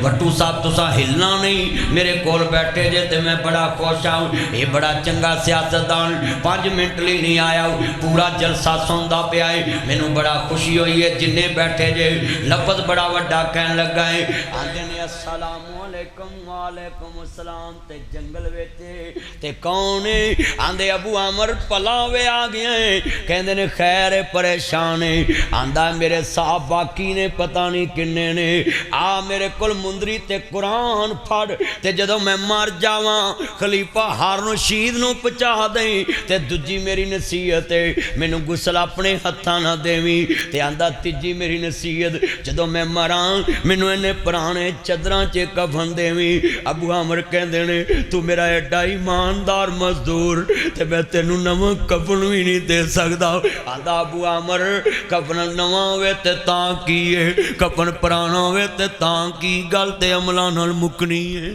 بٹو صاحب تسا ہلنا نہیں میرے کول بیٹھے جے تے میں بڑا خوش ہوں یہ بڑا چنگا سیاستدان 5 منٹ لی نہیں آیا پورا جلسہ سندا پیا ہے مینوں بڑا خوشی ہوئی ہے جننے بیٹھے جے لفظ بڑا وڈا کہن لگا ہے آندے نے السلام علیکم وعلیکم السلام تے جنگل ویچے تے کون ہے آندے ابو عامر پلاوے آ گئے ہیں کہندے نے خیر پریشان ہے آندا میرے صاحب باقی نے پتہ نہیں کنے نے آ میرے کل مندری تے قرآن پھڑ تے جدو میں مر جاواں خلیفہ ہارون رشید نو پہنچا دیں تے دجی میری نصیحت ہے مینوں غسل اپنے ہتھاں نہ دیویں تے آندا تیجی میری نصیحت جدو میں مراں مینوں انے پرانے چدراں چ کفن دیویں ابو عامر کہندے نے تو میرا ایڈا ایماندار مزدور تے میں تینوں نواں کفن بھی نہیں دے سکدا آندا ابو عامر کفن نواں ہوئے تے تاں کی ہے کفن پرانا ہوئے تے تاں کی گل تے عملاں نال مکنی ہے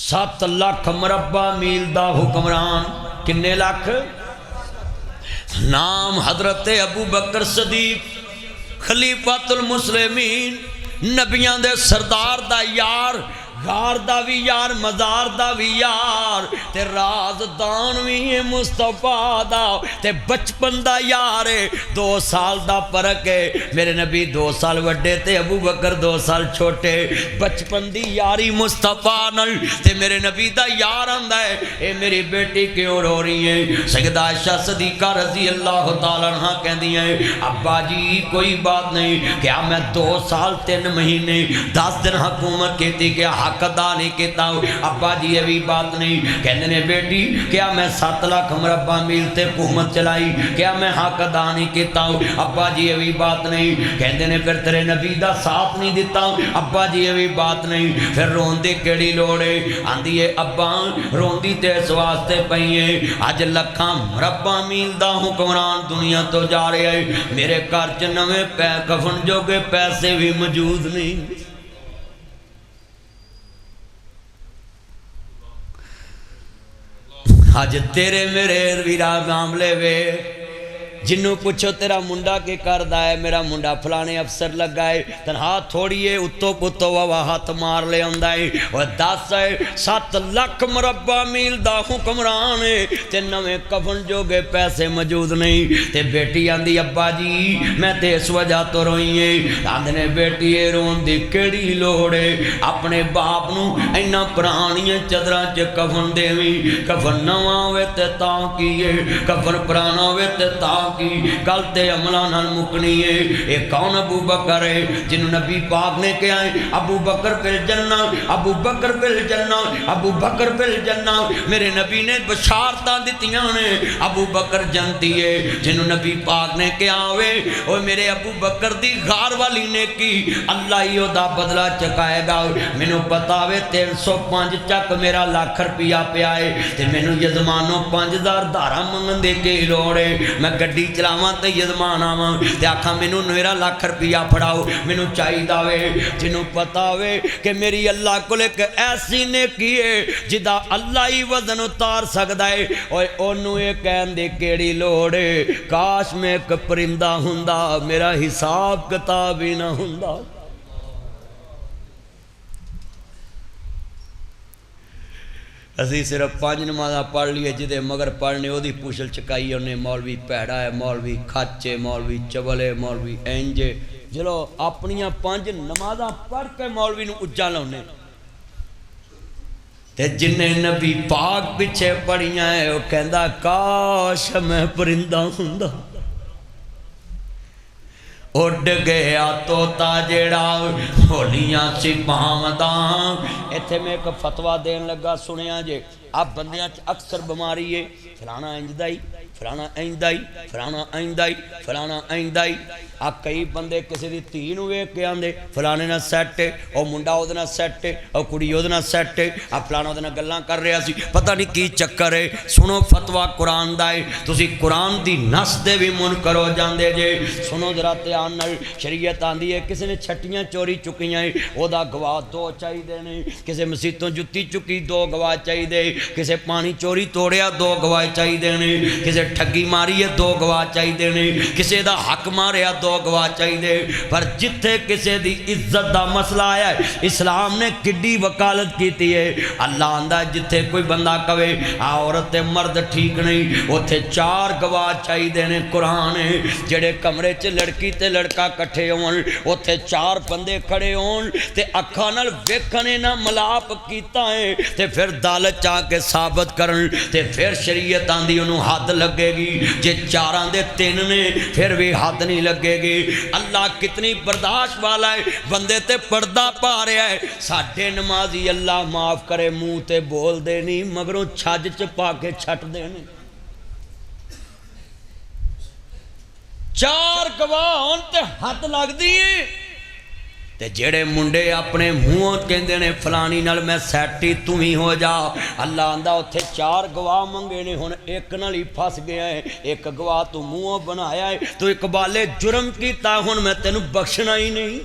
7 لاکھ مربع میل دا حکمران کنے لاکھ نام حضرت ابو بکر صدیق خلیفۃ المسلمین نبیاں دے سردار دا یار غار دا بھی یار مزار دا بھی یار تے رازدان بھی ہے مصطفیٰ دا تے بچپن دا یار ہے 2 سال دا فرق ہے میرے نبی 2 سال وڈے تے ابو بکر 2 سال چھوٹے بچپن دی یاری مصطفیٰ نل تے میرے نبی دا یار آندا ہے اے میری بیٹی کیوں رو رہی ہے سیدہ عائشہ صدیقہ رضی اللہ تعالیٰ عنہ کہندی ہیں ابا جی کوئی بات نہیں کیا میں 2 سال 3 مہینے 10 دن حکومت کیتی کیا حق ادا نہیں کیتا ہوں ابا جی یہ بھی بات نہیں کہندے نے بیٹی کیا میں 7 لاکھ مربع میل تے حکومت چلائی کیا میں حق ادا نہیں کیتا ہوں ابا جی یہ بھی بات نہیں کہندے نے پھر تیرے نبی دا ساتھ نہیں دیتا ہوں ابا جی یہ بھی بات نہیں پھر رون دی کیڑی لوڑ ہے آندی ہے ابا رون دی تے اس واسطے پئی ہے اج لکھاں مربع میل دا حکمران دنیا تو جا رہا ہے میرے گھر چ نویں کفن جوگے پیسے بھی موجود نہیں آج تیرے میرے ویرا گاملے وے جنوں پوچھو تیرا منڈا کے کردہ ہے میرا منڈا فلانے افسر لگا ہے تنہا تھوڑی ہے اتو پتو وہاں ہاتھ مار لے ہوندہ ہے وہ 10 ہے 7 لاکھ مربع میل دا حکمران ہے تے نویں کفن جو گے پیسے موجود نہیں تے بیٹی آندی ابا جی میں تے اس وجہ تو روئی ہے آندھنے بیٹی رون دی کیڑی لوڑے اپنے باپ نو اینا پرانیاں چدراں چے کفن دیویں کفن نواں ہوئے تے تاں کیے کفن پرانا ہوئے تے تاں کی گلتے عملہ نال مکنی ہے اے کون ابو بکر ہے جنہوں نبی پاک نے کہا ہے ابو بکر فی الجنہ ابو بکر فی الجنہ ابو بکر فی الجنہ میرے نبی نے بشارتاں دتیاں نے ابو بکر جنتی ہے جنہوں نبی پاک نے کہا ہوئے اوہ میرے ابو بکر دی غار والی نے کی اللہ ہی دا بدلہ چکائے گا مینوں پتا ہوئے 305 چک میرا لاکھ روپیہ پیا ہے تے مینوں یزمانوں 5000 دھارا منگن دے کے لوڑے میں گڈی چلاواں تے یزمان آواں تے آکھاں مینوں میرا لاکھ روپیہ پھڑاؤ مینوں چاہیدا وے جنوں پتا ہوئے کہ میری اللہ کول ایک ایسی نیکی ہے جدا اللہ ہی وزن اتار سکدا ہے اوے اونوں اے کہن دی کیڑی لوڑ ہے کاش میں ایک پرندہ ہوندا میرا حساب کتاب ہی نہ ہوندا اسی صرف 5 نمازاں پڑھ لیے جدے مگر پڑھنے او دی پوچھل چکائی انہیں مولوی پیڑا ہے مولوی کھچے مولوی چبلے مولوی اینجے جلو اپنیاں 5 نمازاں پڑھ کے مولوی نو اجا لاؤنے تے جنہیں نبی پاک پیچھے پڑھیاں ہے وہ کہندا کاش میں پرندہ ہوندا اڈ گیا توتا جیڑا ہولیاں سی پامداں ایتھے میں ایک فتوہ دین لگا سنیا جے آپ بندیاں اکثر بماری ہے فلانا انجدائی فلانا ایندائی فلانا ایندائی فلانا ایندائی آپ کئی بندے کسی دی تین ہوئے کہ آندے فلانے نہ سیٹ ہے اور منڈا ہو دینا سیٹ ہے اور کڑی ہو دینا سیٹ ہے آپ فلانا ہو دینا گلان کر رہے ہیں پتہ نہیں کی چکر ہے سنو فتوہ قرآن دائے تسی قرآن دی نس دے بھی من کرو جان دے جے سنو ذرا تیان نل شریعت آن دی ہے کسی نے چھٹیاں چوری چکیاں ہیں او دا گواہ 2 چاہی دے نہیں کسی مسیطوں جتی چکی 2 گواہ چاہی دے کسے پانی چوری توڑیا 2 گواہ چاہیے نے، کسے ٹھگی ماری ہے 2 گواہ چاہیے نے، کسے دا حق ماریا 2 گواہ چاہیے۔ پر جتھے کسے دی عزت دا مسئلہ آیا ہے اسلام نے کڈی وکالت کیتی ہے۔ اللہ آندا جتھے کوئی بندہ کہے عورت تے مرد ٹھیک نہیں اوتھے 4 گواہ چاہیے نے۔ قرآن ہے جڑے کمرے چ لڑکی تے لڑکا کٹھے ہون اوتھے 4 بندے کھڑے ہون تے اکھاں نال ویکھنے نہ ملاپ کیتا ہے تے پھر عدالت چا کے ثابت کرن تے پھر شریعت آندی انہوں حد لگے گی۔ جے 4 دے 3 نے پھر بھی حد نہیں لگے گی۔ اللہ کتنی برداشت والا ہے، بندے تے پردہ پا رہا ہے۔ ساڈے نمازی اللہ معاف کرے منہ تے بول دے نہیں مگروں چھج چ پا کے چھٹ دے نہیں۔ 4 گواہ ہون تے حد لگ دی تے جڑے منڈے اپنے منہوں کہندے نے فلانی نال میں سیٹی تم ہی ہو جا، اللہ آندا اوتھے 4 گواہ منگے نے ہن ایک نال ہی پھس گیا ہے، ایک گواہ تو منہوں بنایا ہے، تو اقبال جرم کیتا ہن میں تینوں بخشنا ہی نہیں۔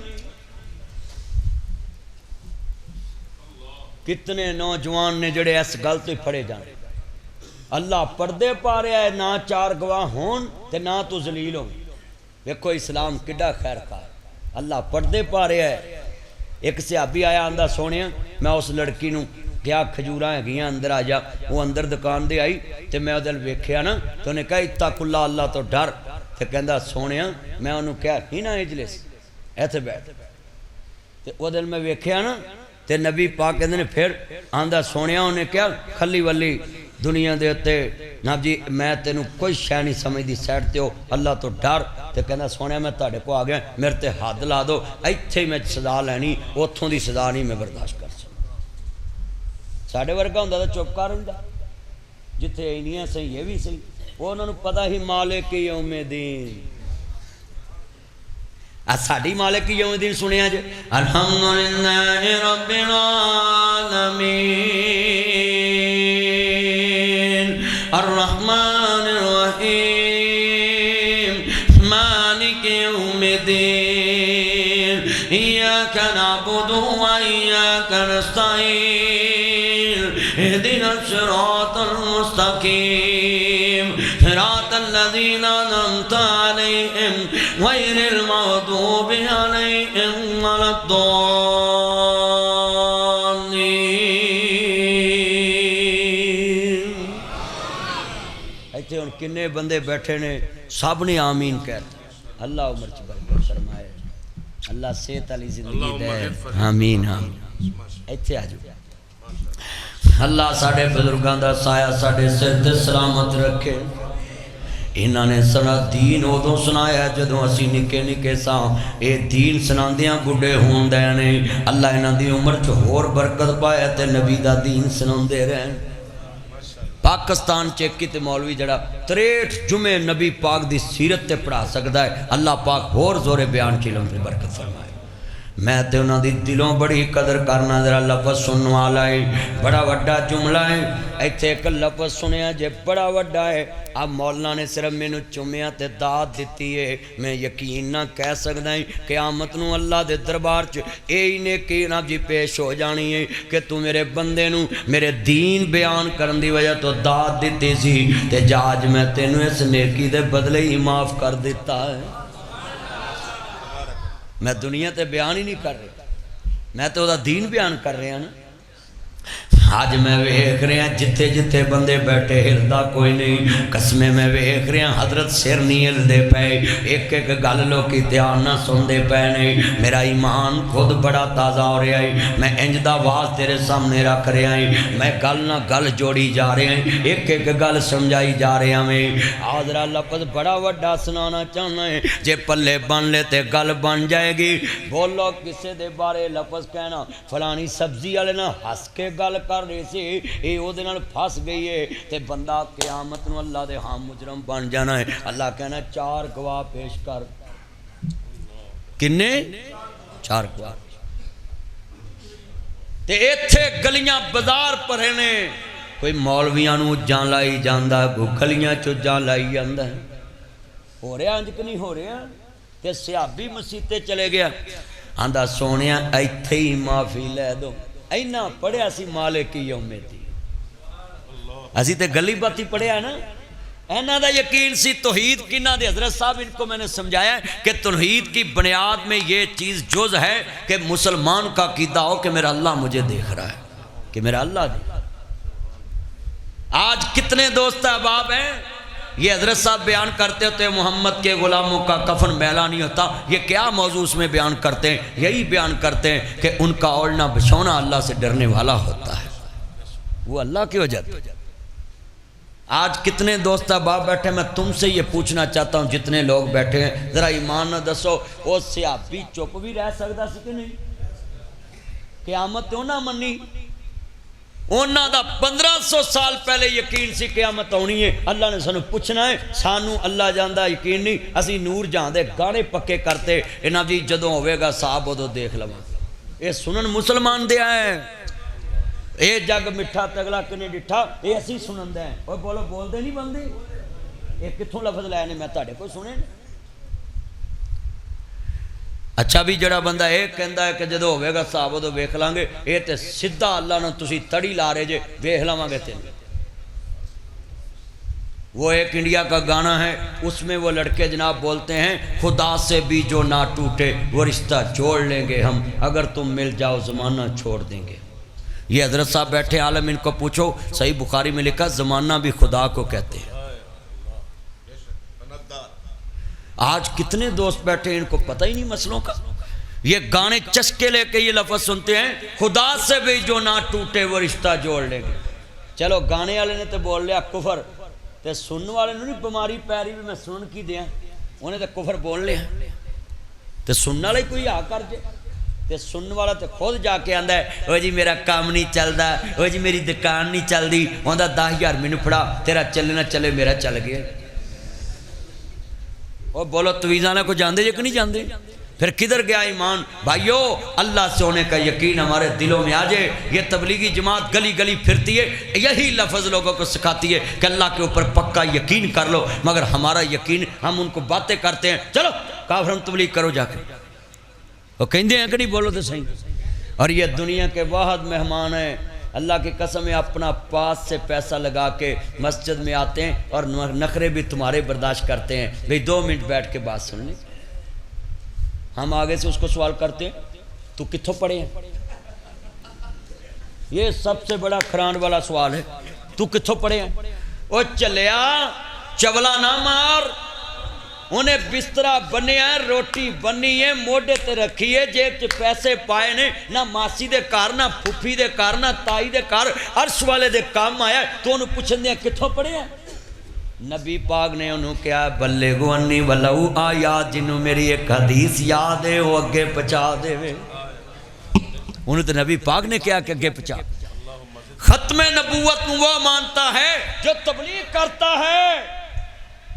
کتنے نوجوان نے جڑے اس گل تو ہی پھڑے جانے۔ اللہ پردے پا رہا ہے، نہ 4 گواہ ہون تے نہ تو ذلیل ہو۔ دیکھو اسلام کڈا خیر خواہ، اللہ پردے پا رہا ہے۔ ایک صحابی آیا آندا سونے میں اس لڑکی نو کیا کھجوراں ہگیاں اندر آ جا، وہ اندر دکان دے آئی تے میں ادھر ویکھیا نا تو انہیں کہا اتق اللہ، اللہ تو ڈر، تے کہندا سونے میں انہوں کہا ہی نہ اجلس ایتھے بیٹھ، تے ادھر میں ویکھیا نا تے نبی پاک کہندے نے پھر آندا سونے انہیں کہا کھلی ولی دنیا دے تے نا جی میں تینوں کوئی شے نہیں سمجھ دی سیڈ تے ہو، اللہ تو ڈر، تے کہنا سونے میں تاڑے کو آ گیا میرے تے حد لا دو، ایتھے میں سزا لینی، اوتھوں دی سزا نہیں میں برداشت کر سکتا۔ ساڈے ورگا ہوندا تے چپ کر ہوندا، جتھے اینیاں صحیح یہ بھی صحیح، وہ انہوں نے پتہ ہی مالک یوم الدین۔ ساڈی مالک یوم الدین سنیا جے الحمدللہ رب العالمین الرحمن الرحیم مالک یوم الدین ایاک نعبد و ایاک نستعین اهدنا الصراط المستقیم صراط الذین انعمت علیہم غیر المغضوب علیہم ولا الضالین۔ ایتھے ہن کنے بندے بیٹھے نے سب نے آمین کہتے، اللہ عمر چ برکت فرمائے، اللہ صحت والی زندگی دے، آمین آمین۔ ایتھے آ جاؤ، اللہ ساڑھے بزرگاں دا سایہ ساڑھے سر تے سلامت رکھے۔ انہاں نے سنا دین ادوں سنایا جدوں اسی نکے نکے ساں، اے دین سناندیاں بڈھے ہون دے نے، اللہ انہاں دی عمر چ ہور برکت پایا تے نبی دا دین سناندے رہن۔ پاکستان چ کتے مولوی جڑا 63 جمعے نبی پاک دی سیرت تے پڑھا سکدا ہے، اللہ پاک ہور زور بیان چ علم دی برکت فرمائے۔ میں تے انہاں دی دلوں بڑی قدر کرنا، ذرا لفظ سنن والا ہے، بڑا وڈا جملہ ہے، ایتھے ایک لفظ سنیا جے بڑا وڈا ہے۔ اب مولانا نے صرف مینوں چومیا تے داد دتی ہے، میں یقین نہ کہہ سکدا ہوں قیامت نو اللہ دے دربار چ اے نیکی نہ جی پیش ہو جانی ہے کہ تو میرے بندے نو میرے دین بیان کرن دی وجہ تو داد دتی سی تے جاج میں تینوں اس نیکی دے بدلے ہی معاف کر دیتا ہے۔ میں دنیا تے بیان ہی نہیں کر رہا، میں تو دا دین بیان کر رہا نا۔ آج میں ویکھ رہا جتھے جتھے بندے بیٹھے ہلدا کوئی نہیں، قسمیں میں ویکھ رہا حضرت سر نہیں ہلدے پے، ایک ایک گل لوکی دھیان نہ سندے پے نہیں۔ میرا ایمان خود بڑا تازہ ہو رہا ہے، میں انج دا واز تیرے سامنے رکھ رہا ہوں، میں گل نہ گل جوڑی جا رہا ہوں، ایک ایک گل سمجھائی جا رہا میں۔ حاضرہ لفظ بڑا وڈا سنانا چاہنا ہے، جے پلے بن لے تے گل بن جائے گی۔ بولو کسے دے بارے لفظ کہنا فلانی سبزی والے نہ ہس کے گل کر رہے سے اے او دے نال پھس گئی ہے تے بندہ قیامت نو اللہ دے ہاں مجرم بن جانا ہے۔ اللہ کہنا 4 گواہ پیش کر، کنے 4 گواہ تے ایتھے گلیاں بازار پرے نے، کوئی مولویاں نو جان لائی جاندا، کوئی گلیاں چ جان لائی جاندا ہے۔ ہو رہا انج کہ نہیں ہو رہا؟ تے صحابی مسیح تے چلے گیا، آندا سونیا ایتھے ہی معافی لے دو، اینا پڑھیا سی مالک یوم الدین۔ اسی تے گلی باتی پڑھیا ہے نا. انہاں دا یقین سی توحید کنہ دے. حضرت صاحب ان کو میں نے سمجھایا کہ توحید کی بنیاد میں یہ چیز جز ہے کہ مسلمان کا عقیدہ ہو کہ میرا اللہ مجھے دیکھ رہا ہے, کہ میرا اللہ دیکھ. آج کتنے دوست احباب ہیں یہ حضرت صاحب بیان کرتے ہوتے ہیں محمد کے غلاموں کا کفن میلا نہیں ہوتا. یہ کیا موضوع اس میں بیان کرتے ہیں؟ یہی بیان کرتے ہیں کہ ان کا اوڑھنا بچھونا اللہ سے ڈرنے والا ہوتا ہے, وہ اللہ کی وجہ. آج کتنے دوست احباب بیٹھے, میں تم سے یہ پوچھنا چاہتا ہوں جتنے لوگ بیٹھے ہیں, ذرا ایمان نہ دسو وہ صحابی چپ بھی رہ سکتا سی کہ نہیں؟ قیامت تو نہ منی, انہاں دا 1500 سال پہلے یقین سی قیامت آنی ہے. اللہ نے سانو پوچھنا ہے, سانو اللہ جاندا یقین نہیں. اسی نور جہاں دے گانے پکے کرتے انہاں دی جدوں ہوئے گا صاحب ادو دیکھ لواں. یہ سنن مسلمان دیا ہے. اے جگ مٹھا تگلا کنے ڈٹھا, اے اسی سنن دے ہیں. اوہ بولو بول دے نہیں بندے, اے کتھوں لفظ لائے نے میں تاڑے کوئی سنے نے. اچھا بھی جڑا بندہ ایک کہندا ہے کہ جدو ہوئے گا صاحب ادو ویکھ لیں گے, اے تے سدھا اللہ نے تسی تڑی لا رہے جے ویکھ لواں گے تین. وہ ایک انڈیا کا گانا ہے, اس میں وہ لڑکے جناب بولتے ہیں خدا سے بھی جو نہ ٹوٹے وہ رشتہ جوڑ لیں گے ہم, اگر تم مل جاؤ زمانہ چھوڑ دیں گے. یہ حضرت صاحب بیٹھے عالم, ان کو پوچھو, صحیح بخاری میں لکھا زمانہ بھی خدا کو کہتے ہیں. آج کتنے دوست بیٹھے ان کو پتہ ہی نہیں مسئلوں کا. یہ گانے چسکے لے کے یہ لفظ سنتے ہیں خدا سے بھی جو نہ ٹوٹے وہ رشتہ جوڑ لیں گے. چلو گانے والے نے تو بول لیا کفر, تے سننے والے نے نہیں بیماری پیری بھی میں سن کی دیا, انہیں تو کفر بول لیا. تے سننے والے کوئی آ کر جے, تے سننے والا تے خود جا کے آندا ہے او جی میرا کام نہیں چلدا, او جی میری دکان نہیں چلدی, آندا 10,000 مینوں پھڑا, تیرا چلے نہ چلے میرا چل گیا. او بولو تویزاں کو جاندے جے کہ نہیں جاندے؟ پھر کدھر گیا ایمان؟ بھائیو اللہ سے ہونے کا یقین ہمارے دلوں میں آ جائے. یہ تبلیغی جماعت گلی گلی پھرتی ہے, یہی لفظ لوگوں کو سکھاتی ہے کہ اللہ کے اوپر پکا یقین کر لو, مگر ہمارا یقین, ہم ان کو باتیں کرتے ہیں چلو کافر ہم تبلیغ کرو جا کے, وہ کہندے ہیں کہ نہیں؟ بولو تو صحیح. اور یہ دنیا کے واحد مہمان ہیں, اللہ کی قسم ہے اپنا پاس سے پیسہ لگا کے مسجد میں آتے ہیں اور نخرے بھی تمہارے برداشت کرتے ہیں. بھئی 2 منٹ بیٹھ کے بات سن لیں. ہم آگے سے اس کو سوال کرتے ہیں تو کتھوں پڑھے ہیں؟ یہ سب سے بڑا کھران والا سوال ہے, تو کتھوں پڑھے ہیں؟ او چلیا چولا نہ مار, انہیں بسترہ بنیا ہے, روٹی بنی ہے, موڈے تے رکھی ہے, جیب چ پیسے پائے نے, نہ ماسی دے کار, نہ پھوپھی دے کار, نہ تائی دے کار, عرش والے دے کام آیا ہے, تو انہوں پوچھن دیا کتھوں پڑھے ہیں؟ نبی پاک نے انہوں کیا بلغوا انی ولو آیات, جنہوں میری ایک حدیث یاد ہے وہ اگے پچا دے وے. انہوں تو نبی پاک نے کیا کہ اگے پچا. ختم نبوت وہ مانتا ہے جو تبلیغ کرتا ہے,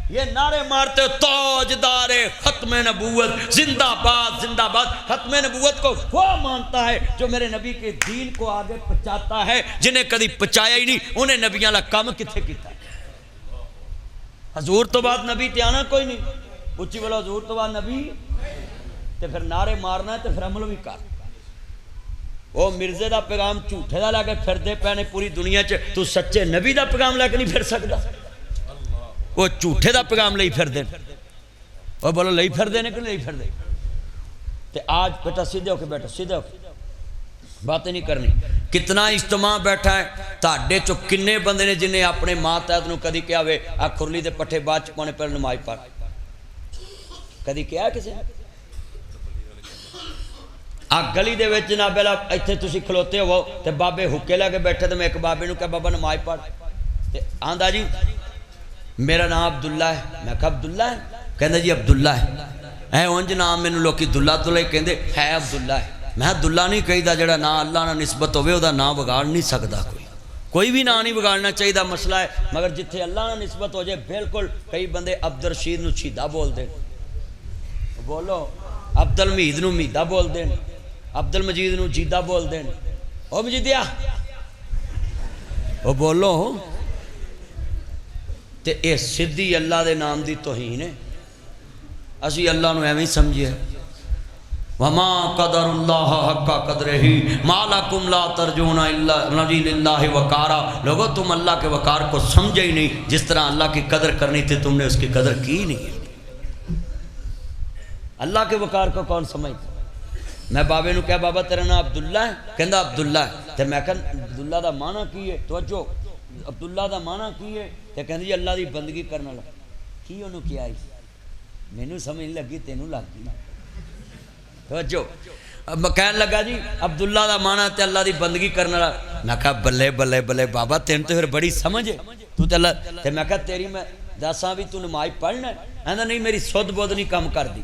یہ نعرے مارتے ہو تاجدار ختم نبوت زندہ باد زندہ باد. ختم نبوت کو وہ مانتا ہے جو میرے نبی کے دین کو آگے پہنچاتا ہے, جنہیں کبھی پہنچایا ہی نہیں, انہیں نبیاں لا کام کتھے کیتا ہے. حضور تو بعد نبی تے آنا کوئی نہیں, اچھی بولو حضور تو بعد نبی, تے پھر نعرے مارنا ہے تے پھر عمل بھی کر. وہ مرزے دا پیغام جھوٹے دا لے کے پھر دے پہنے پوری دنیا چ, تو سچے نبی دا پیغام لے کے نہیں پھر سکتا. وہ جھوٹے دا پیغام لئی پھر دے, وہ بولو لئی پھر دے نے کہ لئی پھر دے. تے آج بیٹا سیدھے ہو کے بیٹھو, سیدھے ہو کے باتیں نہیں کرنی. کتنا اجتماع بیٹھا ہے تاڑے چو, کنے بندے نے جنہیں اپنے ماتحت نو کدی کیا ہوئے آ کھرلی دے پٹھے بعد چپانے پر نماز پڑھ, کدی کیا ہے کسے؟ آ گلی دے وچ جناب بیلا ایتھے تسی کھلوتے ہو تے بابے حکے لے کے بیٹھے, تے میں ایک بابے نو کہا بابا نماز پڑھ, تے آندا جی میرا نام عبداللہ ہے. میں کہا عبداللہ ہے؟ کہندے جی عبداللہ ہے. اے اونج نام میں لوکی دلہ دلہ کہندے ہے عبداللہ ہے. میں دلہ نہیں کہی دا, جڑا نا اللہ نہ نسبت ہوئے دا نا بگاڑ نہیں سکدا کوئی بھی نا نہیں بگاڑنا چاہیے دا مسئلہ ہے, مگر جتھے اللہ نہ نسبت ہو جائے بالکل. کئی بندے عبد الرشید نو چھیدہ بول دیں, بولو عبد المجید نو میدہ بول دیں, عبد المجید نو جیدہ بول دیں. او مجیدیا او بولو, تے اے صدی اللہ دے نام دی توہین ہے. اسی اللہ نو ایویں سمجھے, وما قدر اللہ حق قدرہ ما لکم لا ترجون للہ وقارا. لوگو تم اللہ کے وقار کو سمجھے ہی نہیں، جس طرح اللہ کی قدر کرنی تھی تم نے اس کی قدر کی نہیں. اللہ کے وقار کو کون سمجھتا؟ میں بابے نو کہا بابا تیرا نام عبداللہ ہے؟ کہندا عبداللہ ہے. تے میں کہا عبداللہ دا معنی کی ہے؟ توجہ، عبداللہ دا معنی کی ہے؟ تے کہندی جی اللہ دی بندگی کرنا لگا. کی انہوں کیا ہے؟ مینوں سمجھ لگی تینوں لگ گئی. توجہ، اب کہنے لگا جی عبداللہ دا معنی تے اللہ دی بندگی کرنا لگا. میں کہا بلے بلے بلے بابا تین تو پھر بڑی سمجھ ہے تو تے اللہ. تے میں کہا تیری میں دساں بھی تو نماز پڑھنا ہے؟ کہندا نہیں میری سود بود نہیں کم کر دی.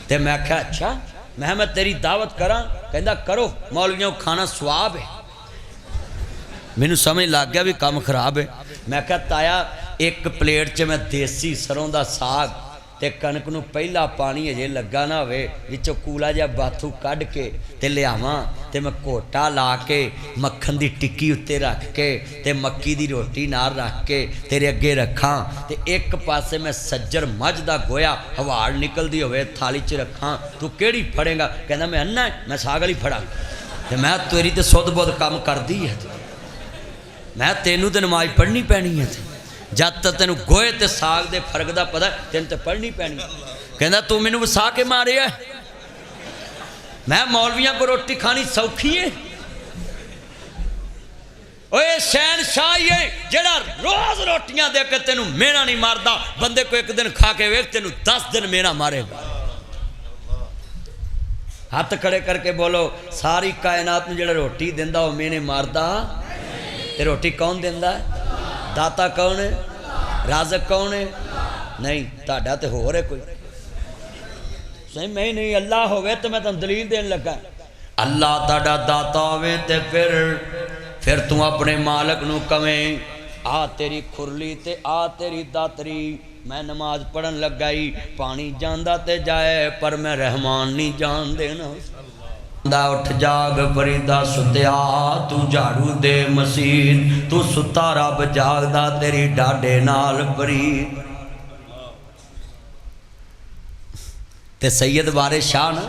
تے میں کہا اچھا، میں تیری دعوت کراں؟ کہندا کرو، مولویوں کھانا سواب ہے. مینوں سمجھ لگ گیا بھی کام خراب ہے. میں کہا تایا ایک پلیٹ چ میں دیسی سروں دا ساگ تے کنک نو پہلا پانی اجے لگا نہ ہوئے وچوں کولا جا باتھو کڈ کے تے لیاواں تے میں کوٹا لا کے مکھن دی ٹکی اتے رکھ کے تے مکی دی روٹی نال رکھ کے تیرے اگے رکھاں تے ایک پاسے میں سجر مجھ دا گویا ہواڑ نکل دی ہوئے تھالی چ رکھاں، تو کیڑی پھڑے گا؟ کہندا میں انا ہے، میں ساگ والی پھڑاں. تے میں تیری تے سود بہت کام کر دی ہے، میں تینوں تے نماز پڑھنی پینی ہے. جد تک تینوں گوئے تے ساگ دے فرق دا پتہ تینوں تے پڑھنی پینی. کہندا تو مینوں وسا کے مارے ہے؟ میں مولویاں کو روٹی کھانی سوکھی ہے؟ اوے شہنشاہی ہے جڑا روز روٹیاں دے کے تینوں مینا نہیں ماردا، بندے کو ایک دن کھا کے ویکھ تینوں 10 دن مینا مارے گا. ہاتھ کھڑے کر کے بولو ساری کائنات میں جڑا روٹی دیندا وہ مینے ماردا؟ تے روٹی کون دیندا ہے؟ داتا کون ہے؟ رازق کون ہے؟ نہیں تہاڈا تے ہور ہے کوئی. صحیح میں نہیں اللہ ہوئے تو میں تم دلیل دین لگا. اللہ تہاڈا داتا ہوئے تے پھر تو اپنے مالک نو کہیں آ تیری کھرلی تے آ تیری داتری. میں نماز پڑھن لگائی پانی جاندا تے جائے پر میں رحمان نہیں جان دینا. اٹھ جاگ فریدا ستیا تو جھاڑو دے مسیت تو ستا رب جاگدا تیری ڈاڈے نال برید. تے سید وارث شاہ نا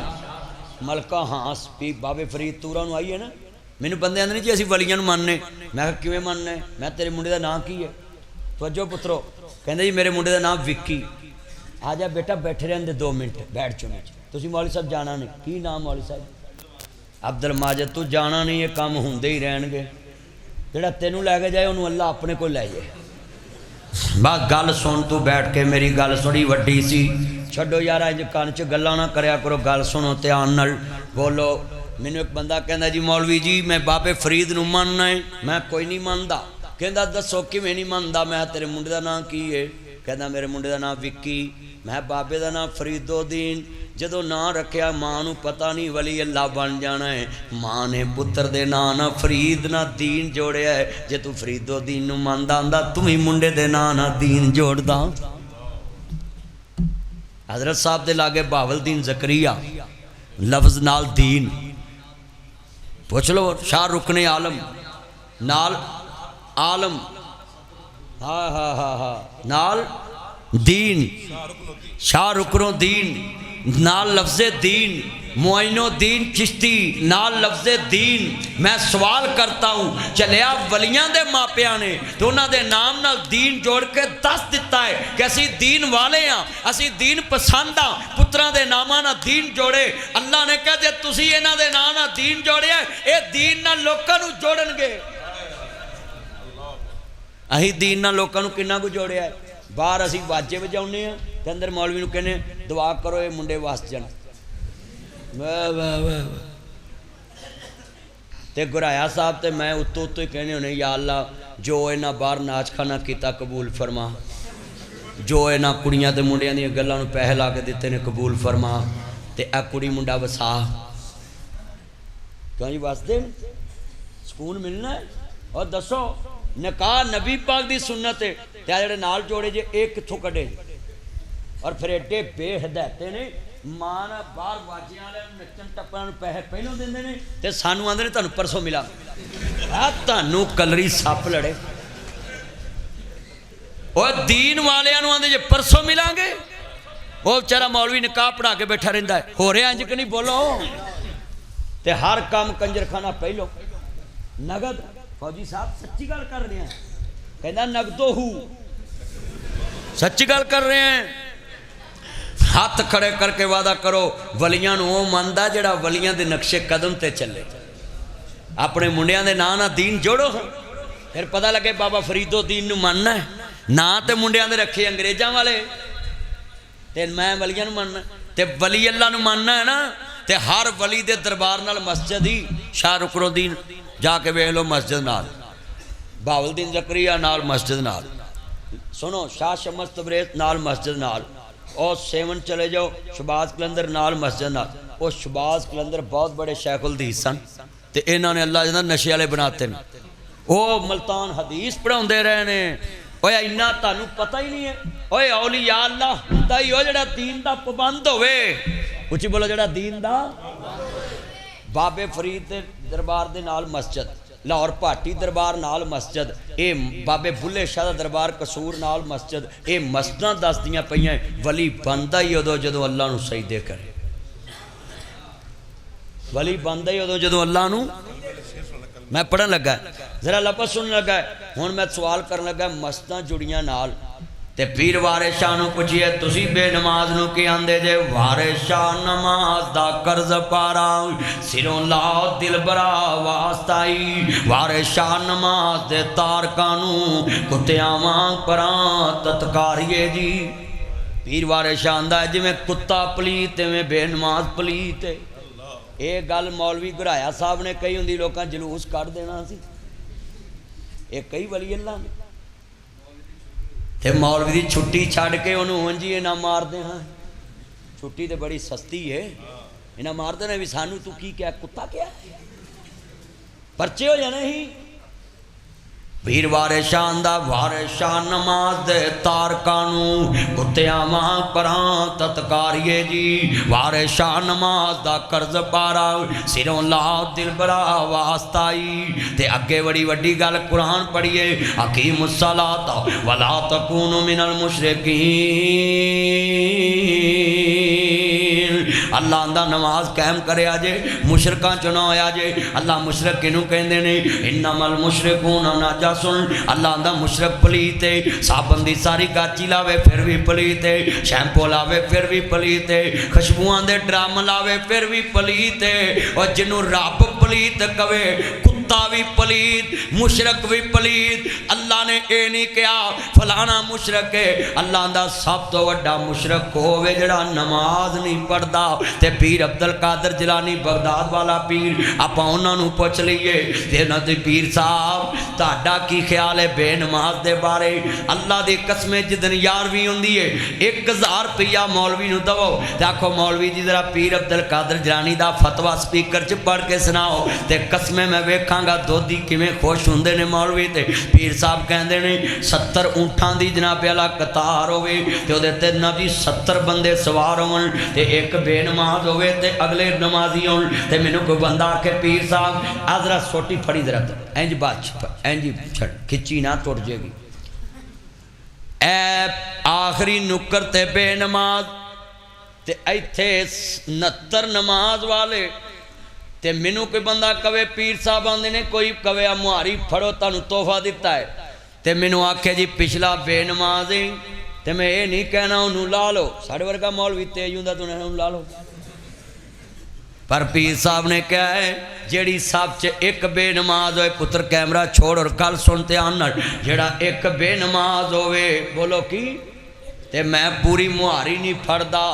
ملکہ ہاں پی بابے فرید تورا نو آئی ہے نا. مینوں بندے آندے نہیں جی اسی ولیاں نو مننے. میں کہا کیویں مننا ہے؟ میں تیرے منڈے دا نام کی ہے؟ توجہ پترو. کہندے جی میرے منڈے دا نام وکی. آ جا بیٹا بیٹھے رہندے 2 منٹ بیٹھ چنے. تسی مولوی صاحب جانا نہیں؟ کی نام مولوی صاحب؟ عبد الماجد. تو جانا نہیں یہ کام ہوندے ہی رہن گے. جڑا تینوں لے کے جائے انہوں اللہ اپنے کو لے جائے. بس گل سن تو بیٹھ کے میری گل سنی وڈی سی. چھڈو یار اج کان چ گلاں نہ کریا کرو، گل سنو دھیان نال بولو. مینوں ایک بندہ کہندا جی مولوی جی میں بابے فرید نو مننا ہے. میں کوئی نہیں مندا. کہندا دسو کیویں نہیں مندا؟ میں تیرے منڈے دا نام کی ہے؟ کہندا میرے منڈے دا نام وکی. میں بابے دا نام فرید الدین. جدو نام رکھیا ماں نو پتہ نہیں ولی اللہ بن جانا ہے. ماں نے پتر دے نام نہ فرید نہ دین جوڑیا ہے. جے تو فرید الدین نو مندا ہوندا تو ہی منڈے دے نام نہ دین جوڑدا. حضرت صاحب دے لاگے بہاول الدین زکریا لفظ نال دین. پوچھ لو شاہ رکن عالم نال عالم ہاں ہاں ہاں ہاں نال دین. شاہ رکنو دین نال لفظ دین. معین الدین چشتی نال لفظ دین. میں سوال کرتا ہوں چلیا ولیاں دے ماپیاں نے تو انہاں دے نام نال دین جوڑ کے دس دیتا ہے کہ اسی دین والے ہاں، اسی دین پسند ہاں. پتراں دے ناماں نال دین جوڑے. اللہ نے کہا جے تسی انہاں دے نام نال دین جوڑیا اے دین نال لوکاں نو جوڑن گے. اہی دین نال لوکاں نو کنا کو جوڑیا ہے. باہر اسی واجے بجاؤنے ہیں تے اندر مولوی نو کہنے دعا کرو اے منڈے واسط جان. واہ واہ واہ. تے گرایا صاحب تے میں اتو اتو ہی کہنے ہونے یا اللہ جو انہاں باہر ناچ کھانا کیتا قبول فرما، جو انہاں کڑیاں تے منڈیاں دی گلاں نو پیسے لا کے دتے نے قبول فرما. تے اے کڑی منڈا وسا کیوں جی وس دین سکون ملنا ہے. اور دسو نکاح نبی پاک دی سنت ہے تے جڑے نال جوڑے جے ایک کتھوں کڈے. اور پھر ایڈے بے ہدایتے نے ماں باہر واجیاں والے نچن ٹپن پیسے پہلوں دیندے نے تے سانو آندے نے تانوں پرسوں ملا. تانوں کلری سپ لڑے. اور دین والیاں نوں آندے جے پرسوں ملان گے. وہ بیچارہ مولوی نکاح پڑھا کے بیٹھا رہتا ہے ہو رہا انج کہ نہیں بولو تے ہر کام کنجر خانہ پہلو نگد فوجی صاحب سچی گل کر رہے ہیں کہنا نگدو ہو سچی گل کر رہے ہیں ہاتھ کھڑے کر کے وعدہ کرو ولیاں نو وہ مندا جڑا ولیاں دے نقشے قدم تے چلے اپنے منڈیاں دے نا نا دین جوڑو پھر پتہ لگے بابا فرید الدین نو مننا ہے نا تے منڈیاں دے رکھے انگریزاں والے تے میں ولیاں نو مننا تے ولی اللہ نو مننا ہے نا تے ہر ولی دے دربار نال مسجد ہی شاہ رکن الدین جا کے ویکھ لو مسجد نال بہاول الدین زکریا نال مسجد نال سنو شاہ شمس تبریز نال مسجد نال اور سیون چلے جاؤ شباز کلندر نال مسجد نال وہ شباز کلندر بہت بڑے شیخ الحدیث سن تے انہوں نے اللہ جنہ نشے والے بناتے ہیں وہ ملتان حدیث پڑھاؤں دے رہے ہیں اوہ اینا تانوں پتہ ہی نہیں ہے اوہ اولیاء اللہ ہوندا ہی ہو جڑا دین دا پابند ہوئے کچھ بولو جڑا دین دا بابے فرید دے دربار دے نال مسجد لاہور پاٹی دربار نال مسجد اے بابے بلے شاہ دا دربار قصور نال مسجد اے مسجداں دس دیاں پئیاں ولی بندہ ہی ادو جدو اللہ نو سجدے کرے ولی بندہ ہی ادو جدو اللہ نو میں پڑھن لگا ذرا لفظ سن لگا ہن میں سوال کرن لگا مسجداں جڑیاں نال تے پیر وارے شاہ نو پوچھئے تسی بے نماز نو کی آندے جے وارے شاہ نماز دا قرض پارا سروں لا دل برا واسطائی وارے شاہ نماز دے تارکانو کتیاں مانگ پران تتکاریے جی پیر وارے شاہ آندہ ہے جی میں کتا پلیتے میں بے نماز پلیتے ایک گل مولوی گرایا صاحب نے کئی ہوندی لوکاں جلوس کر دینا سی ایک کئی ولی اللہ نے تے مولوی دی چھٹی چھاڑ کے انہوں ہنجی نہ مار دے ہاں چھٹی تے بڑی سستی ہے انہاں مار دے نے بھی سانو تو کی کیا کتا کیا پرچے ہو جانے ہی پیر وارے شاہ دا وارے شاہ نماز دے تارکانو کتیاں ماں پران تتکاریے جی وارے شاہ نماز دا قرض پارا سروں لا دل برا واسطائی تے اگے بڑی وڈی گل قرآن پڑھیے اقیم الصلاۃ ولا تکونوا من المشرکین اللہ اندہ نماز قائم کرے آجے مشرکان چنہ ہویا جے اللہ مشرک کنوں کہندے نے انما المشرکون نجسن اللہ اندہ مشرک پلیتے صابندی ساری گاچی لاوے پھر بھی پلیتے شیمپو لاوے پھر بھی پلیتے خوشبوان دے ڈرام لاوے پھر بھی پلیتے اور جنوں رب پلیت کوے کتا بھی پلیت مشرک بھی پلیت اللہ نے اے نہیں کہا فلانا مشرک ہے اللہ اندہ سب تو وڈا مشرک ہوئے جڑا نماز نہیں پڑھدا تے پیر عبدالقادر جیلانی بغداد والا پیر آپ انہاں نو پوچھ لئیے تے نہ تے پیر صاحب تہاڈا کی خیال ہے بے نماز دے بارے اللہ دی قسمیں جدن یارویں ہوندی ہے 1000 روپیہ مولوی نو دو تے آکھو مولوی جی ذرا پیر عبدالقادر جیلانی دا فتویٰ سپیکر چ پڑھ کے سناؤ تے قسمیں میں ویکھاں گا دودھی کیویں خوش ہوندے نے مولوی تے پیر صاحب کہندے نے 70 اونٹاں دی جناب اعلی قطار ہوے تے اودے تے نبی 70 بندے سوار ہون تے ایک بے نماز ہوئے تے اگلے نمازی ہون تے مینوں کوئی بندہ آکھے پیر صاحب آذرا سوٹی پھڑی درد اینج بات اینج چھڑ کھچی نہ ٹوٹ جے گی اے آخری نکر تے بے نماز تے ایتھے 69 نماز والے تے مینوں کوئی بندہ کوے پیر صاحب آندے نے کوئی کوے مہاری پھڑو تانوں تحفہ دیتا ہے تے مینوں آکھے جی پچھلا بے نماز ہے تے میں یہ نہیں کہنا انہوں لا لو ساڑھے ورگا مولوی تیج ہوندا تو انہوں لا لو پر پیر صاحب نے کہا ہے جیڑی صاحب چے ایک بے نماز ہوئے پتر کیمرہ چھوڑ اور کل سنتے آنر جیڑا ایک بے نماز ہوئے بولو کی تے میں پوری مہاری نہیں پھڑدا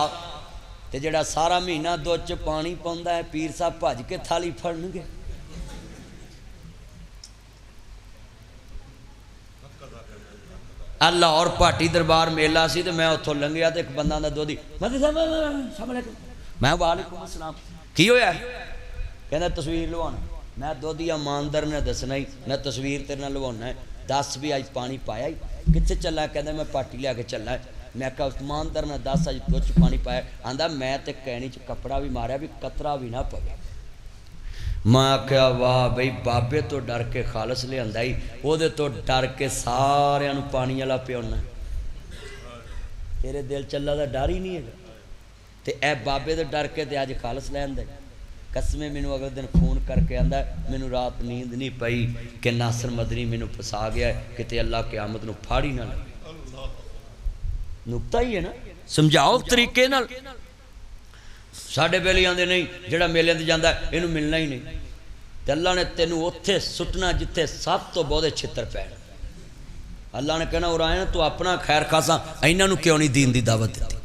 تے جڑا سارا مہینہ دو چ پانی پوندا ہے پیر صاحب بھج کے تھالی پھڑن گے اللہ اور پاٹی دربار میلہ سی تے میں اتھوں لنگیا تے ایک بندہ دا دو دی مدی صاحب السلام علیکم میں وعلیکم السلام کی ہویا ہے کہنا تصویر لوانا میں دو دیا ماندر نے دسنا ہی میں تصویر تیرے نہ لوانا ہے 10 بھی آج پانی پایا ہی کتنے چلا ہے کہنا میں پاٹی لے کے چلنا ہے میں کہا اس ماندر نے 10 آج دو چ پانی پایا آندھا میں تے کہنی چ کپڑا بھی ماریا بھی قطرہ بھی نہ پگے میں کہا واہ بھئی بابے تو ڈر کے خالص لے اندائی وہ دے تو ڈر کے سارے انو پانی اللہ پہ ہونا ہے تیرے دل چلا دا ڈر ہی نہیں ہے تے اے بابے تو ڈر کے تے اج خالص لین دے قسمیں مینوں اگلے دن فون کر کے آندا ہے مینوں رات نیند نہیں پئی کہ ناصر مدنی مینوں پھسا گیا ہے کہ اللہ قیامت نو پھاڑی نہ لے نکتہ ہی ہے نا سمجھاؤ طریقے نال ساڈے بیلی آندے نہیں جڑا میلے تے جاندا ہے اینوں ملنا ہی نہیں تے اللہ نے تینوں اوتھے سٹنا جتھے سب تو بہت چھتر پے اللہ نے کہنا اورائن تو اپنا خیر خاصا انہاں نوں کیوں نہیں دین دی دعوت دیتی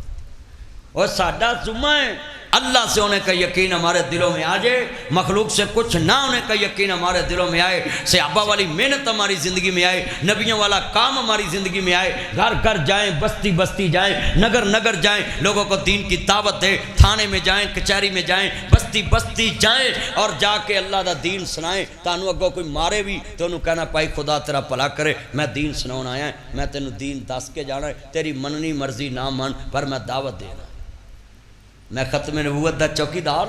اور ساڈا ذمہ ہے اللہ سے ہونے کا یقین ہمارے دلوں میں آ جائے مخلوق سے کچھ نہ ہونے کا یقین ہمارے دلوں میں آئے صحابہ والی محنت ہماری زندگی میں آئے نبیوں والا کام ہماری زندگی میں آئے گھر گھر جائیں بستی بستی جائیں نگر نگر جائیں لوگوں کو دین کی دعوت دیں تھانے میں جائیں کچہری میں جائیں بستی بستی جائیں اور جا کے اللہ دا دین سنائیں تانوں اگوں کوئی مارے بھی تو انہوں کہنا پائی خدا تیرا بھلا کرے میں دین سناؤن آیا ہے میں تینوں دین دس کے جانا ہے تیری مننی مرضی نہ من پر میں دعوت دینا میں ختم نبوت دا چوکی دار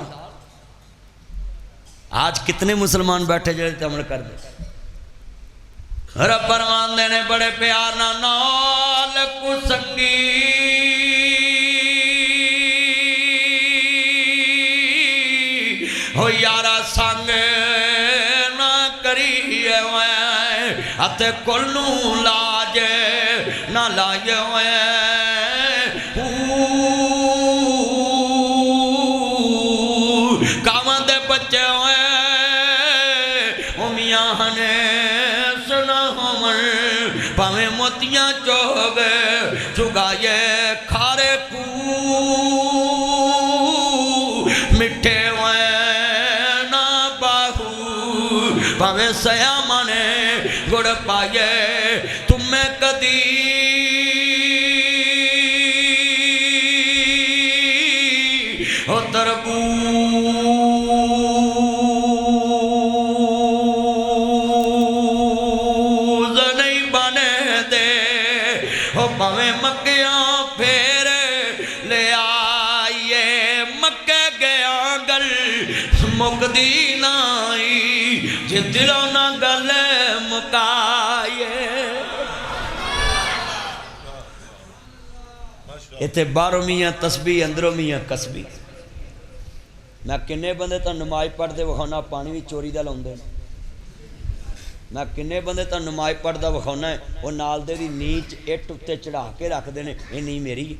آج کتنے مسلمان بیٹھے جڑے تے عمل کر دے رب فرمان دے نے بڑے پیار نال کو سنگی ہو یارا سنگ نہ کری ہوئے اتے کل نو لاج نہ لائے ہوئے بچے ہوئے امیاں ہنے سنا ہمر پاویں موتیاں چوگ چگائے کھارے کو مٹھے ہوئے نا باہو پاویں سیامانے گڑ پائے تمہیں کدی او تربو مکیاں پھیر لے آئیے مکہ گیا گل مکدی نائی جی دلوں نہ گل مکائیے ایتھے باہروں میاں تسبیح اندروں میاں کسبی میں کنے بندے تا نماز پڑھ دے وکھانا پانی بھی چوری دا لاؤندے میں کنے بندے تا نماز پڑھدا وکھاؤنا ہے وہ نال دے دی نیچ اٹ اتے چڑھا کے رکھ دینے یہ نہیں میری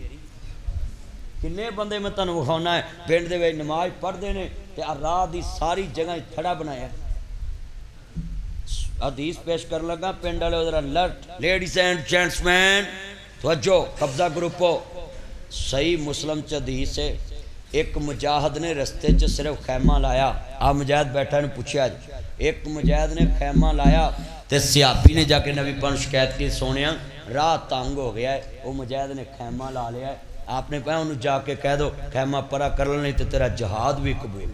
کنے بندے میں تانوں وکھاؤنا ہے پنڈ دے وچ نماز پڑھ دینے تے راہ دی ساری جگہ تھڑا بنایا حدیث پیش کر لگا پنڈ والے ذرا لٹ لیڈیز اینڈ جینٹس مین توجہ قبضہ گروپو صحیح مسلم چ حدیث ہے ایک مجاہد نے رستے چ صرف خیمہ لایا آ مجاہد بیٹھا نے پوچھا ایک مجاہد نے خیمہ لایا تے صحابی نے جا کے نبی پاک شکایت کی سونیا راہ تانگ ہو گیا ہے وہ مجاہد نے خیمہ لا لیا ہے آپ نے کہا انہوں جا کے کہہ دو خیمہ پرا کر لیں تے تیرا جہاد بھی قبول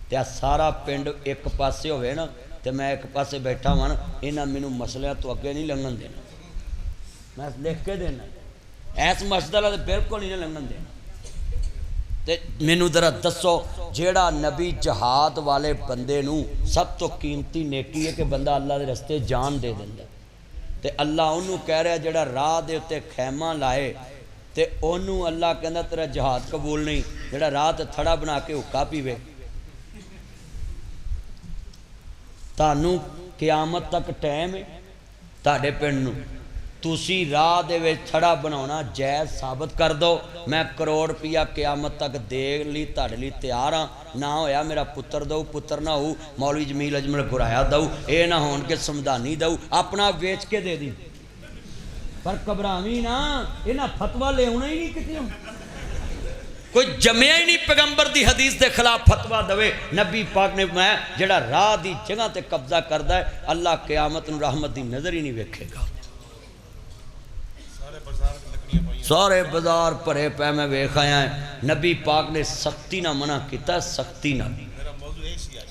تے سارا پنڈ ایک پاسے ہوئے نا تے میں ایک پاسے بیٹھا ہوں نا انہاں مینوں مسئلہ تو اگے نہیں لنگن دینا میں لکھ کے دینا ایس مسئلہ تے بالکل نہیں لنگن دینا تے مینوں ذرا دسو جیڑا نبی جہاد والے بندے نو سب تو قیمتی نیکی ہے کہ بندہ اللہ دے رستے جان دے دیندا تے اللہ انہوں کہہ رہا جیڑا راہ دے تے خیمہ لائے تے انہوں اللہ کہندا تیرا جہاد قبول نہیں جیڑا راہ تے تھڑا بنا کے حکا پیوے تانوں قیامت تک ٹائم ہے تاڑے پنڈ نو تُسی راہ دے وچ تھڑا بناونا جائز ثابت کر دو میں کروڑ روپیہ قیامت تک دے لی تاڑے لی تیار ہاں نہ ہویا میرا پتر دو پتر نہ ہو مولوی جمیل اجمل گرایا دو اے نہ ہون کے سمدانی دو اپنا ویچ کے دے دی پر قبرامی نا اے نہ فتوہ لے ہونا ہی نہیں کتی ہوں کوئی جمعہ ہی نہیں پیغمبر دی حدیث دے خلاف فتوہ دوے نبی پاک نے میں جڑا راہ دی جگہ تے قبضہ کردہ ہے اللہ قیامت نو رحمت دی نظر ہی نہیں ویکھے گا سارے بازار پرے پہ میں ویکھ آیا ہے نبی پاک نے سختی نہ منع کیتا سختی نہ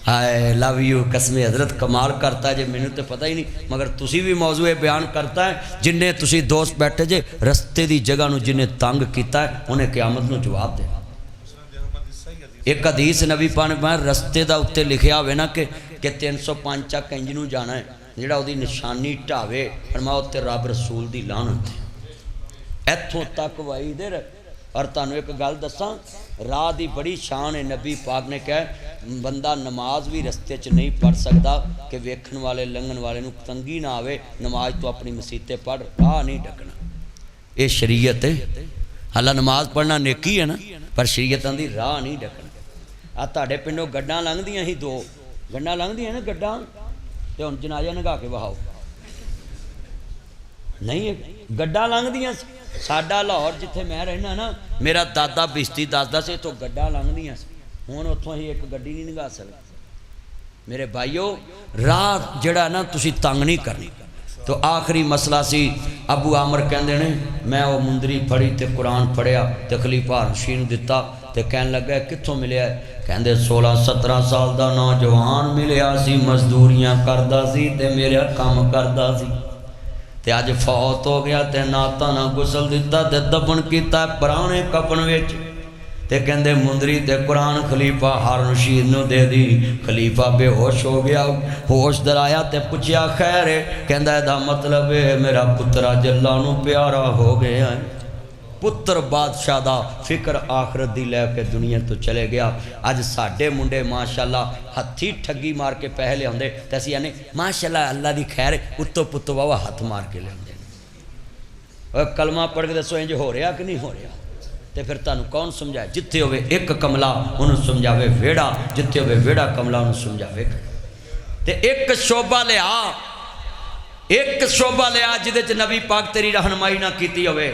ہائے لو یو قسم حضرت کمال کرتا ہے جے میں نے تو پتہ ہی نہیں مگر تسی بھی موضوع بیان کرتا ہے جنہیں تسی دوست بیٹھے جے رستے دی جگہ نو جنہیں تنگ کیتا ہے انہیں قیامت نو جواب دے ایک حدیث نبی پاک نے فرمایا رستے دا اتے لکھیا ہوئے نا کہ 305 چک انج نو جانا ہے جڑا دی نشانی ٹھاوے فرمایا تے رب رسول دی لعنت ہے ایتھوں تک وائی دے اور تانوں ایک گل دساں راہ دی بڑی شان ہے نبی پاک نے کہا بندہ نماز بھی رستے چ نہیں پڑھ سکتا کہ ویکھن والے لنگن والے نو تنگی نہ آوے نماز تو اپنی مسیتے پڑھ راہ نہیں ڈکنا یہ شریعت ہے حالہ نماز پڑھنا نیکی ہے نا پر شریعت آندی راہ نہیں ڈکنا آ تہاڈے پنڈوں گڈاں لنگدیاں ہی دو گڈاں لنگدیاں نا گڈاں تے ہن جنازہ نگا کے بہاؤ نہیں گڈاں لنگدیاں ساڈا لاہور جتھے میں رہنا نا میرا دادا بشتی دسدا سی تو گڈاں لنگدیاں ہن اتھوں ہی ایک گڈی نہیں نگا سکدا میرے بھائیو راہ جڑا نا تسی تنگ نہیں کرنی تو آخری مسئلہ سی ابو عامر کہندے نے میں وہ مندری پڑھی تے قرآن پڑھیا تے خلیفہ رشید دتا تے کہن لگا کتھوں ملیا ہے کہندے 16-17 سال دا نوجوان ملیا سی مزدوریاں کردا سی تے میرا کام کردا سی تے اج فوت ہو گیا تے ناتاں نہ غسل دتا تے دفن کیتا پرانے کفن وچ تے کہندے مندری تے قرآن خلیفہ ہارون رشید نو دے دی خلیفہ بے ہوش ہو گیا ہوش درایا تے پوچھیا خیر ہے کہندا دا مطلب ہے میرا پترا جلا نو پیارا ہو گیا ہے پتر بادشاہ دا فکر آخرت دی لے کے دنیا تو چلے گیا اج ساڈے منڈے ماشاءاللہ ہتھی ٹھگی مار کے پہلے ہوندے تے اسی یعنی ماشاءاللہ اللہ دی خیر اتو پتو بابا ہاتھ مار کے لے ہوندے کلمہ پڑھ کے دسو انج ہو رہا کہ نہیں ہو رہا تے پھر تانوں کون سمجھائے جتھے ہوئے ایک کملا انہوں سمجھاوے ویڑا جتھے ہوئے ویڑا کملا انہوں سمجھاوے تے ایک شعبہ لیا جدے چ نبی پاک تیری رہنمائی نہ کیتی ہوئے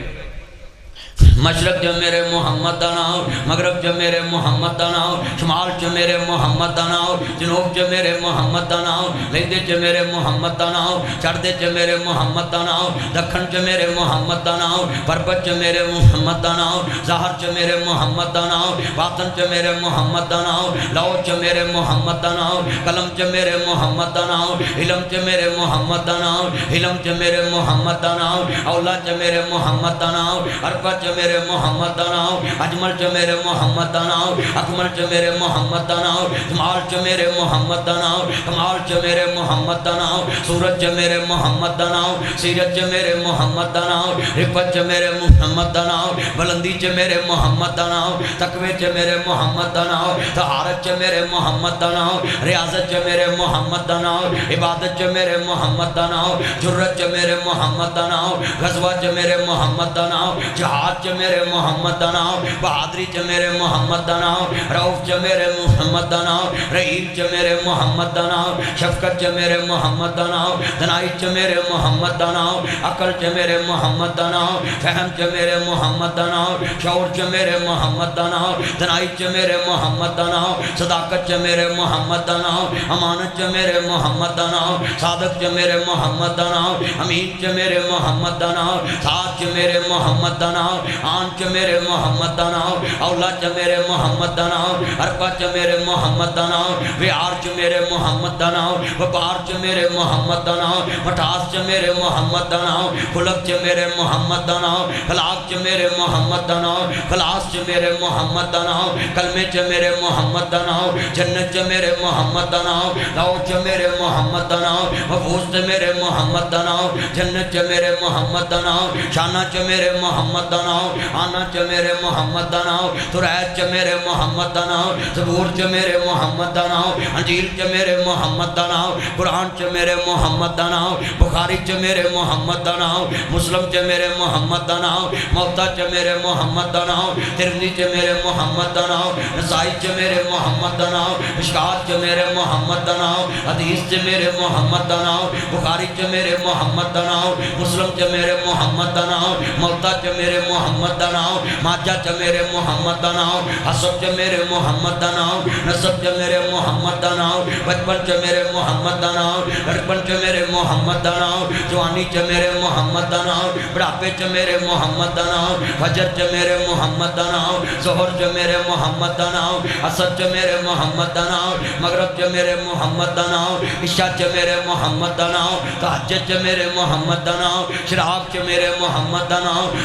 مشرق جو میرے محمد دا نام مغرب جو میرے محمد دا نام شمال جو میرے محمد دا نام جنوب جو میرے محمد دا نام لیندے جو میرے محمد دا نام چڑھدے جو میرے محمد دا نام دکھن جو میرے محمد دا نام پربت جو میرے محمد دا نام ظاہر جو میرے محمد دا نام باطن جو میرے محمد دا نام لو جو میرے محمد دا نام قلم جو میرے محمد دا نام علم جو میرے محمد دا نام علم جو میرے محمد دا نام اولاد جو میرے محمد دا نام اربع جو میرے محمد دا نام اجمل جو میرے محمد دا نام اکمل جو میرے محمد دا نام جمال جو میرے محمد دا نام کمال جو میرے محمد دا نام سورج جو میرے محمد دا نام سیرت جو میرے محمد دا نام رفت جو میرے محمد دا نام بلندی جو میرے محمد دا نام تقوی جو میرے محمد دا نام طہارت جو میرے محمد دا نام ریاضت جو میرے محمد دا نام عبادت جو میرے محمد دا نام جرت جو میرے محمد دا نام غزوہ جو میرے محمد دا نام جہاد جو میرے محمد دا نام بہادری جو میرے محمد دا نام رؤف جو میرے محمد دا نام رحیم جو میرے محمد دا نام شفقت جو میرے محمد دا نام دنائی جو میرے محمد دا نام عقل جو میرے محمد دا نام فہم جو میرے محمد دا نام شعور جو میرے محمد دا نام دنائی جو میرے محمد دا نام صداقت جو میرے محمد دا نام امانت جو میرے محمد دا نام صادق جو میرے محمد دا نام امین جو میرے محمد دا نام ساتھ جو میرے محمد دا نام آن چ میرے محمد دا نام اولاد چ میرے محمد دا نام اربع چ میرے محمد دا نام ویار چ میرے محمد دا نام وپار چ میرے محمد دا نام مٹھاس چ میرے محمد دا نام خلق چ میرے محمد دا نام خلاق چ میرے محمد دا نام خلاص چ میرے محمد دا نام کلمے چ میرے محمد دا نام جنت چ میرے محمد دا نام لو چ میرے محمد دا نام محفوظ چ میرے محمد دا نام جنت چ میرے محمد دا نام شانہ چ میرے محمد دا نام آنا چ میرے محمد دا نام ترائت چ میرے محمد دا نام زبور چ میرے محمد دا نام انجیل چ میرے محمد دا نام قرآن چ میرے محمد دا نام بخاری چ میرے محمد دا نام مسلم چ میرے محمد دا نام موتا چ میرے محمد دا نام ترمذی چ میرے محمد دا نام نسائی چ میرے محمد دا نام مشکات چ میرے محمد دا نام حدیث چ میرے محمد دا نام بخاری چ میرے محمد دا نام مسلم چ میرے محمد دا نام موتا چ میرے محمد دا نام ماجہ چ میرے محمد دا نام حسب چ میرے محمد دا نام نسب چ میرے محمد دا نام بچپن چ میرے محمد دا نام لڑکپن چ میرے محمد دا نام جوانی چ میرے محمد دا نام بڑھاپے چ میرے محمد دا نام فجر چ میرے محمد دا نام ظہر چ میرے محمد دا نام عصر چ میرے محمد دا نام مغرب چ میرے محمد دا نام عشاء چ میرے محمد دا نام تہجد چ میرے محمد دا نام شراب چ میرے محمد دا نام